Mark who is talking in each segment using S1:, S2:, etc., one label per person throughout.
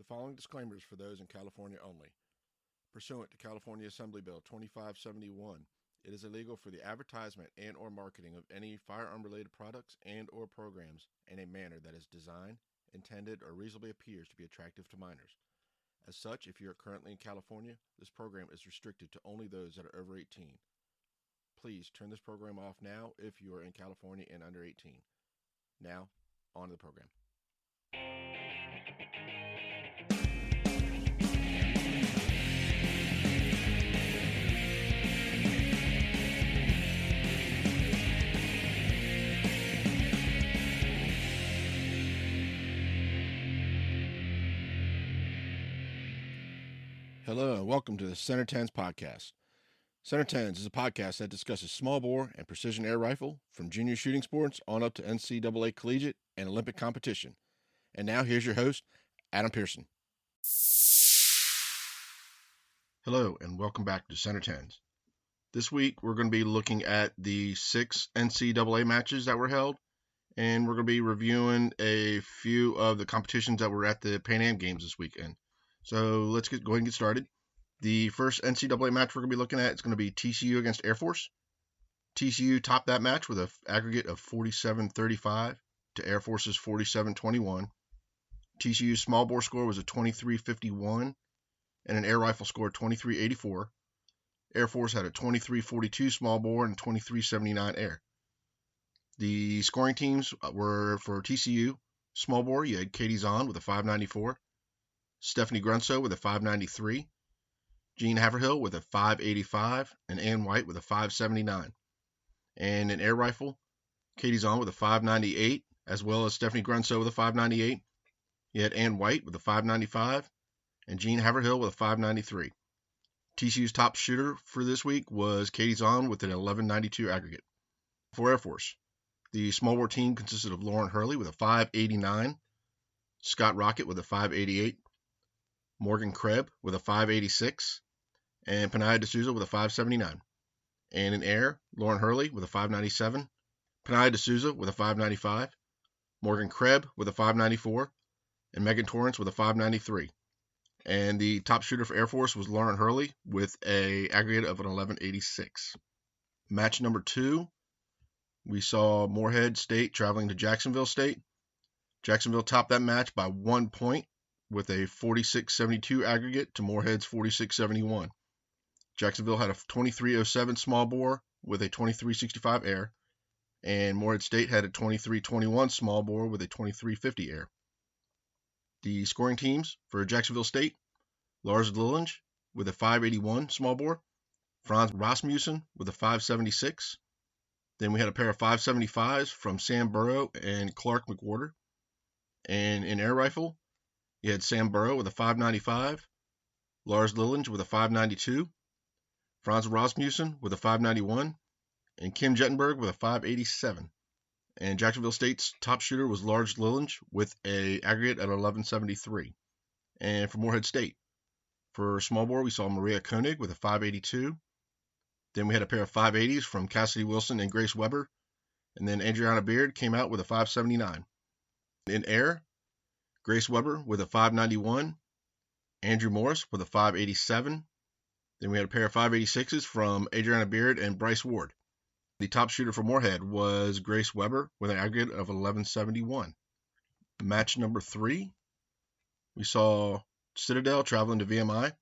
S1: The following disclaimer is for those in California only. Pursuant to California Assembly Bill 2571, it is illegal for the advertisement and or marketing of any firearm-related products and or programs in a manner that is designed, intended, or reasonably appears to be attractive to minors. As such, if you are currently in California, this program is restricted to only those that are over 18. Please turn this program off now if you are in California and under 18. Now, on to the program. Hello and welcome to the centertenspodcast. Centertens is a podcast that discusses small bore and precision air rifle from junior shooting sports on up to NCAA collegiate and Olympic competition. And now here's your host, Adam Pearson. Hello and welcome back to Centertens. This week we're going to be looking at the 6 NCAA matches that were held, and we're going to be reviewing a few of the competitions that were at the Pan Am Games this weekend. So let's go ahead and get started. The first NCAA match we're going to be looking at is going to be TCU against Air Force. TCU topped that match with an aggregate of 47-35 to Air Force's 47-21. TCU's small bore score was a 23-51 and an air rifle score 23-84. Air Force had a 23-42 small bore and 23-79 air. The scoring teams were for TCU, small bore, you had Katie Zahn with a 594. Stephanie Grunso with a 593, Jean Haverhill with a 585, and Ann White with a 579. And in air rifle, Katie Zahn with a 598, as well as Stephanie Grunso with a 598. You had Ann White with a 595, and Jean Haverhill with a 593. TCU's top shooter for this week was Katie Zahn with an 1192 aggregate. For Air Force, the small bore team consisted of Lauren Hurley with a 589, Scott Rocket with a 588, Morgan Krebs with a 586, and Panaya D'Souza with a 579. And in air, Lauren Hurley with a 597, Panaya D'Souza with a 595, Morgan Krebs with a 594, and Megan Torrance with a 593. And the top shooter for Air Force was Lauren Hurley with an aggregate of an 1186. Match number 2, we saw Morehead State traveling to Jacksonville State. Jacksonville topped that match by 1 point, with a 46-72 aggregate to Morehead's 46-71. Jacksonville had a 23-07 small bore with a 23-65 air, and Morehead State had a 23-21 small bore with a 23-50 air. The scoring teams for Jacksonville State, Lars Lillinge with a 581 small bore, Franz Rasmussen with a 576. Then we had a pair of 575s from Sam Burrow and Clark McWhorter. And in air rifle, you had Sam Burrow with a 595, Lars Lillinge with a 592, Franz Rasmussen with a 591, and Kim Jettenberg with a 587. And Jacksonville State's top shooter was Lars Lillinge with an aggregate at 1173. And for Morehead State, for small bore, we saw Maria Koenig with a 582. Then we had a pair of 580s from Cassidy Wilson and Grace Weber. And then Adriana Beard came out with a 579. In air, Grace Weber with a 591, Andrew Morris with a 587. Then we had a pair of 586s from Adriana Beard and Bryce Ward. The top shooter for Morehead was Grace Weber with an aggregate of 1171. Match number 3, we saw Citadel traveling to VMI.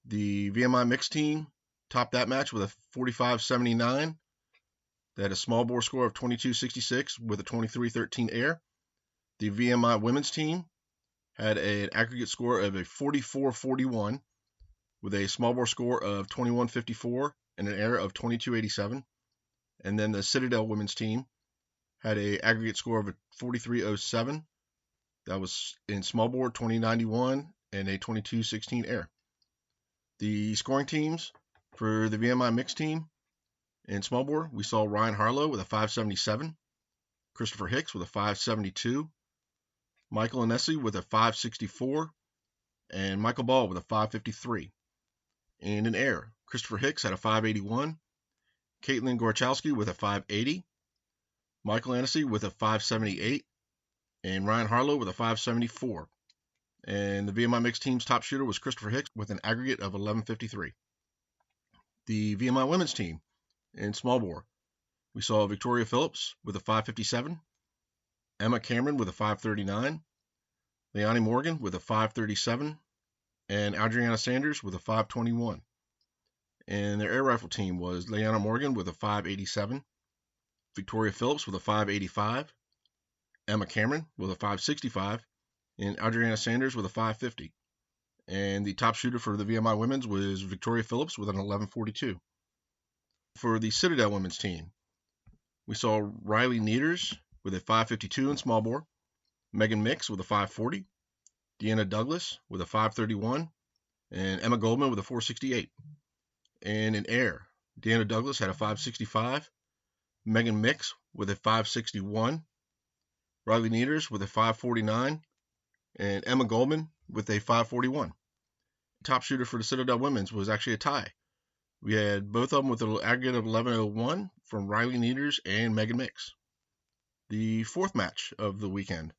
S1: The VMI mixed team topped that match with a 45-79. They had a small bore score of 22-66 with a 23-13 air. The VMI women's team had an aggregate score of a 44-41 with a small bore score of 21-54 and an air of 22-87. And then the Citadel women's team had an aggregate score of a 43-07. That was in small bore 20-91 and a 22-16 air. The scoring teams for the VMI mixed team in small bore, we saw Ryan Harlow with a 577, Christopher Hicks with a 572, Michael Anesi with a 564, and Michael Ball with a 553. And in air, Christopher Hicks had a 581, Caitlin Gorchowski with a 580, Michael Anesi with a 578, and Ryan Harlow with a 574. And the VMI mixed team's top shooter was Christopher Hicks with an aggregate of 1153. The VMI women's team in Smallbore, we saw Victoria Phillips with a 557, Emma Cameron with a 539, Leonie Morgan with a 537, and Adriana Sanders with a 521. And their air rifle team was Leanna Morgan with a 587, Victoria Phillips with a 585, Emma Cameron with a 565, and Adriana Sanders with a 550. And the top shooter for the VMI women's was Victoria Phillips with an 1142. For the Citadel women's team, we saw Riley Nieders with a 552 in small bore, Megan Mix with a 540, Deanna Douglas with a 531, and Emma Goldman with a 468. And in air, Deanna Douglas had a 565, Megan Mix with a 561, Riley Nieders with a 549, and Emma Goldman with a 541. Top shooter for the Citadel women's was actually a tie. We had both of them with an aggregate of 1101 from Riley Nieders and Megan Mix. The fourth match of the weekend,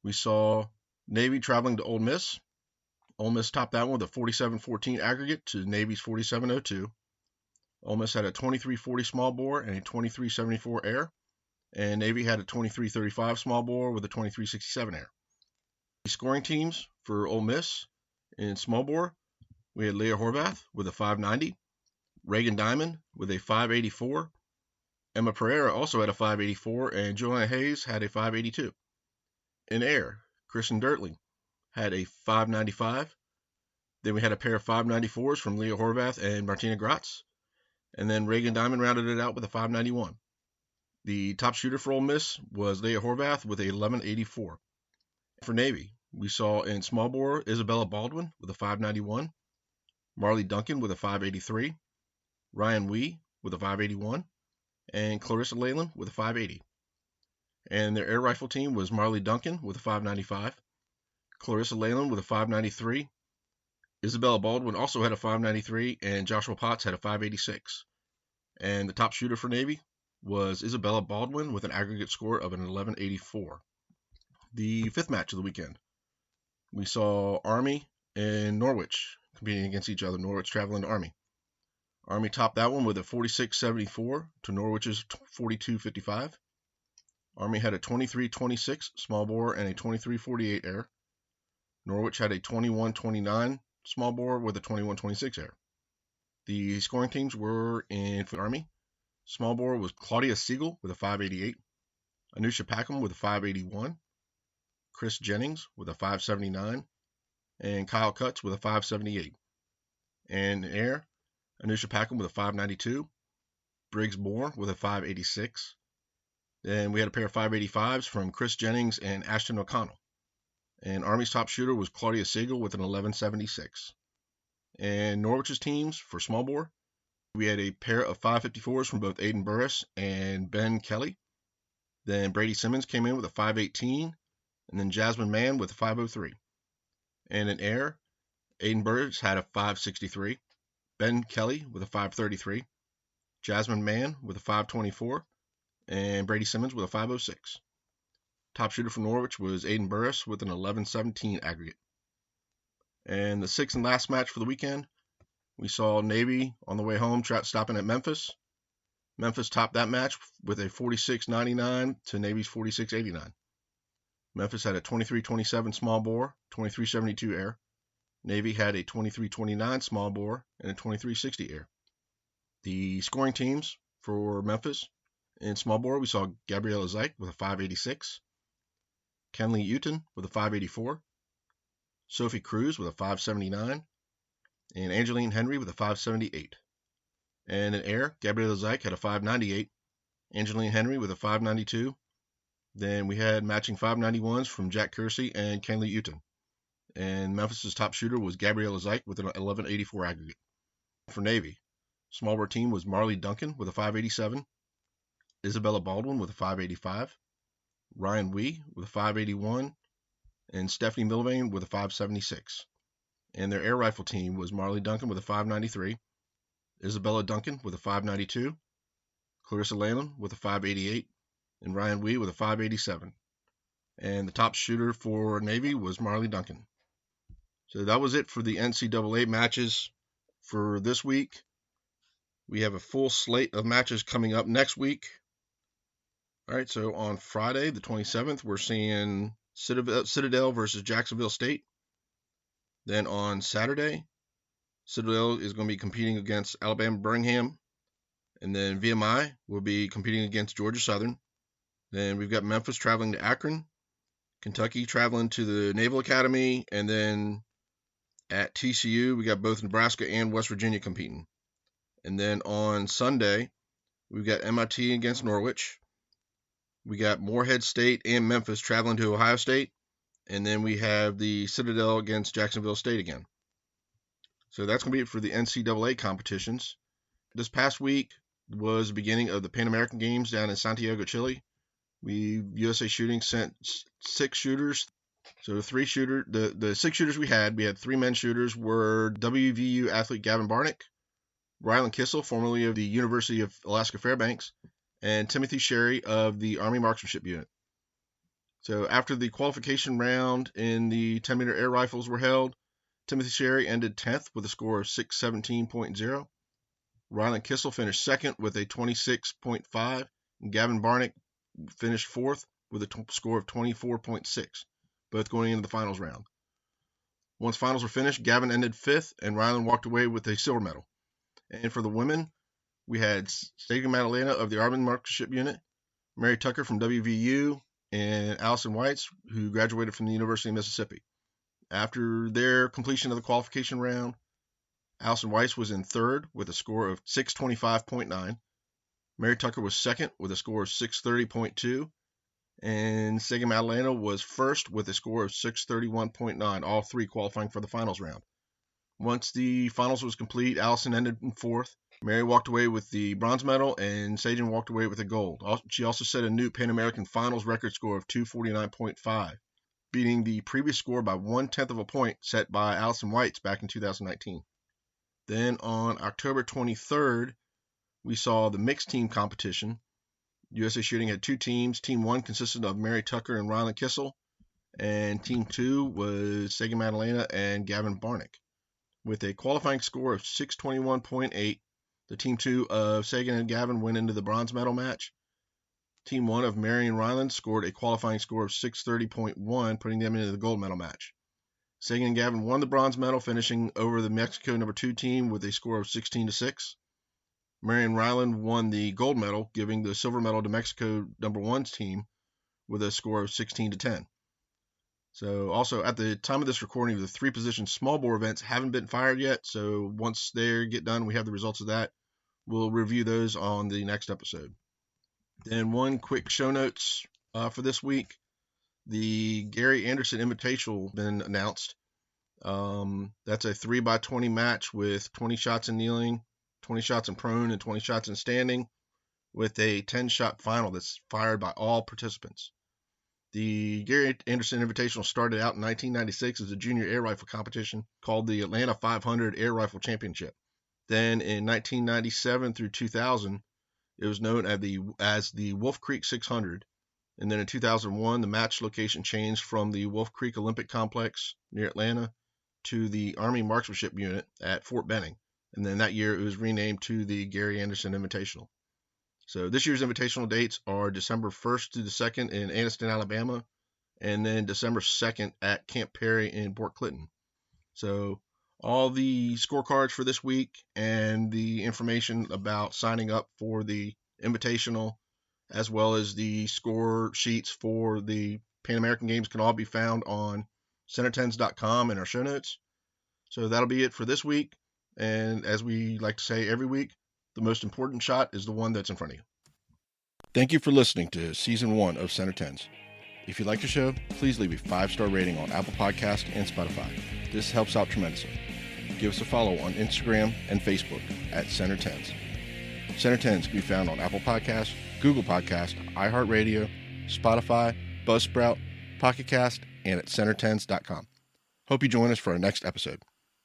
S1: we saw Navy traveling to Ole Miss. Ole Miss topped that one with a 47-14 aggregate to Navy's 47-02. Ole Miss had a 23-40 small bore and a 23-74 air, and Navy had a 23-35 small bore with a 23-67 air. The scoring teams for Ole Miss in small bore, we had Leah Horvath with a 590, Reagan Diamond with a 584, Emma Pereira also had a 584, and Joanna Hayes had a 582. In air, Kristen Dirtling had a 595. Then we had a pair of 594s from Leah Horvath and Martina Gratz. And then Reagan Diamond rounded it out with a 591. The top shooter for Ole Miss was Leah Horvath with a 1184. For Navy, we saw in small bore Isabella Baldwin with a 591, Marley Duncan with a 583, Ryan Wee with a 581, and Clarissa Leyland with a 580. And their air rifle team was Marley Duncan with a 595, Clarissa Leyland with a 593, Isabella Baldwin also had a 593, and Joshua Potts had a 586. And the top shooter for Navy was Isabella Baldwin with an aggregate score of an 1184. The fifth match of the weekend, we saw Army and Norwich competing against each other. Norwich traveling to Army. Army topped that one with a 46-74 to Norwich's 42-55. Army had a 23-26 small bore and a 23-48 air. Norwich had a 21-29 small bore with a 21-26 air. The scoring teams were in for Army. Small bore was Claudia Siegel with a 588, Anusha Packham with a 581, Chris Jennings with a 579, and Kyle Cutts with a 578. And in air, Anusha Packham with a 592, Briggs Moore with a 586. Then we had a pair of 585s from Chris Jennings and Ashton O'Connell. And Army's top shooter was Claudia Siegel with an 1176. And Norwich's teams for small bore, we had a pair of 554s from both Aiden Burris and Ben Kelly. Then Brady Simmons came in with a 518, and then Jasmine Mann with a 503. And in air, Aiden Burris had a 563, Ben Kelly with a 533, Jasmine Mann with a 524, and Brady Simmons with a 506. Top shooter for Norwich was Aiden Burris with an 1117 aggregate. And the sixth and last match for the weekend, we saw Navy on the way home stopping at Memphis. Memphis topped that match with a 46-99 to Navy's 46-89. Memphis had a 23-27 small bore, 23-72 air. Navy had a 23-29 small bore and a 23-60 air. The scoring teams for Memphis in small bore, we saw Gabriella Zeich with a 586, Kenley Uton with a 584, Sophie Cruz with a 579, and Angeline Henry with a 578. And in air, Gabriella Zeich had a 598, Angeline Henry with a 592. Then we had matching 591s from Jack Kersey and Kenley Uton. And Memphis's top shooter was Gabriella Zeich with an 1184 aggregate. For Navy, small bore team was Marley Duncan with a 587, Isabella Baldwin with a 585, Ryan Wee with a 581, and Stephanie Milvain with a 576. And their air rifle team was Marley Duncan with a 593, Isabella Duncan with a 592, Clarissa Leyland with a 588, and Ryan Wee with a 587. And the top shooter for Navy was Marley Duncan. So that was it for the NCAA matches for this week. We have a full slate of matches coming up next week. All right, so on Friday, the 27th, we're seeing Citadel versus Jacksonville State. Then on Saturday, Citadel is going to be competing against Alabama Birmingham. And then VMI will be competing against Georgia Southern. Then we've got Memphis traveling to Akron, Kentucky traveling to the Naval Academy, and then at TCU, we got both Nebraska and West Virginia competing. And then on Sunday, we've got MIT against Norwich. We got Morehead State and Memphis traveling to Ohio State. And then we have the Citadel against Jacksonville State again. So that's going to be it for the NCAA competitions. This past week was the beginning of the Pan American Games down in Santiago, Chile. USA Shooting sent 6 shooters. So the 6 shooters we had 3 men shooters were WVU athlete Gavin Barnick, Rylan Kissel, formerly of the University of Alaska Fairbanks, and Timothy Sherry of the Army Marksmanship Unit. So after the qualification round in the 10-meter air rifles were held, Timothy Sherry ended 10th with a score of 617.0. Rylan Kissel finished 2nd with a 26.5, and Gavin Barnick finished 4th with a score of 24.6, both going into the finals round. Once finals were finished, Gavin ended 5th, and Rylan walked away with a silver medal. And for the women, we had Sagan Madalena of the Army Marksmanship Unit, Mary Tucker from WVU, and Allison Weitz, who graduated from the University of Mississippi. After their completion of the qualification round, Allison Weitz was in 3rd with a score of 625.9. Mary Tucker was 2nd with a score of 630.2. And Sagan Madalena was 1st with a score of 631.9, all 3 qualifying for the finals round. Once the finals was complete, Allison ended in 4th. Mary walked away with the bronze medal, and Sagan walked away with the gold. She also set a new Pan American Finals record score of 249.5, beating the previous score by 1/10 of a point set by Allison Weitz back in 2019. Then on October 23rd, we saw the mixed team competition. USA Shooting had 2 teams. Team 1 consisted of Mary Tucker and Rylan Kissel, and Team 2 was Sagan Madalena and Gavin Barnick. With a qualifying score of 621.8, the Team 2 of Sagan and Gavin went into the bronze medal match. Team 1 of Mary and Rylan scored a qualifying score of 630.1, putting them into the gold medal match. Sagan and Gavin won the bronze medal, finishing over the Mexico number 2 team with a score of 16-6. Mary and Rylan won the gold medal, giving the silver medal to Mexico number 1's team with a score of 16-10. So also at the time of this recording, the 3-position Smallbore events haven't been fired yet. So once they get done, we have the results of that. We'll review those on the next episode. Then one quick show notes for this week. The Gary Anderson Invitational has been announced. That's a 3x20 match with 20 shots in kneeling, 20 shots in prone, and 20 shots in standing, with a 10-shot final that's fired by all participants. The Gary Anderson Invitational started out in 1996 as a junior air rifle competition called the Atlanta 500 Air Rifle Championship. Then in 1997 through 2000, it was known as the Wolf Creek 600. And then in 2001, the match location changed from the Wolf Creek Olympic Complex near Atlanta to the Army Marksmanship Unit at Fort Benning. And then that year, it was renamed to the Gary Anderson Invitational. So this year's invitational dates are December 1st to the 2nd in Anniston, Alabama, and then December 2nd at Camp Perry in Port Clinton. So all the scorecards for this week and the information about signing up for the invitational, as well as the score sheets for the Pan American Games, can all be found on centertens.com in our show notes. So that'll be it for this week. And as we like to say every week, the most important shot is the one that's in front of you. Thank you for listening to Season 1 of Center Tens. If you like the show, please leave a 5-star rating on Apple Podcasts and Spotify. This helps out tremendously. Give us a follow on Instagram and Facebook at Center Tens. Center Tens can be found on Apple Podcasts, Google Podcasts, iHeartRadio, Spotify, Buzzsprout, Pocket Cast, and at centertens.com. Hope you join us for our next episode.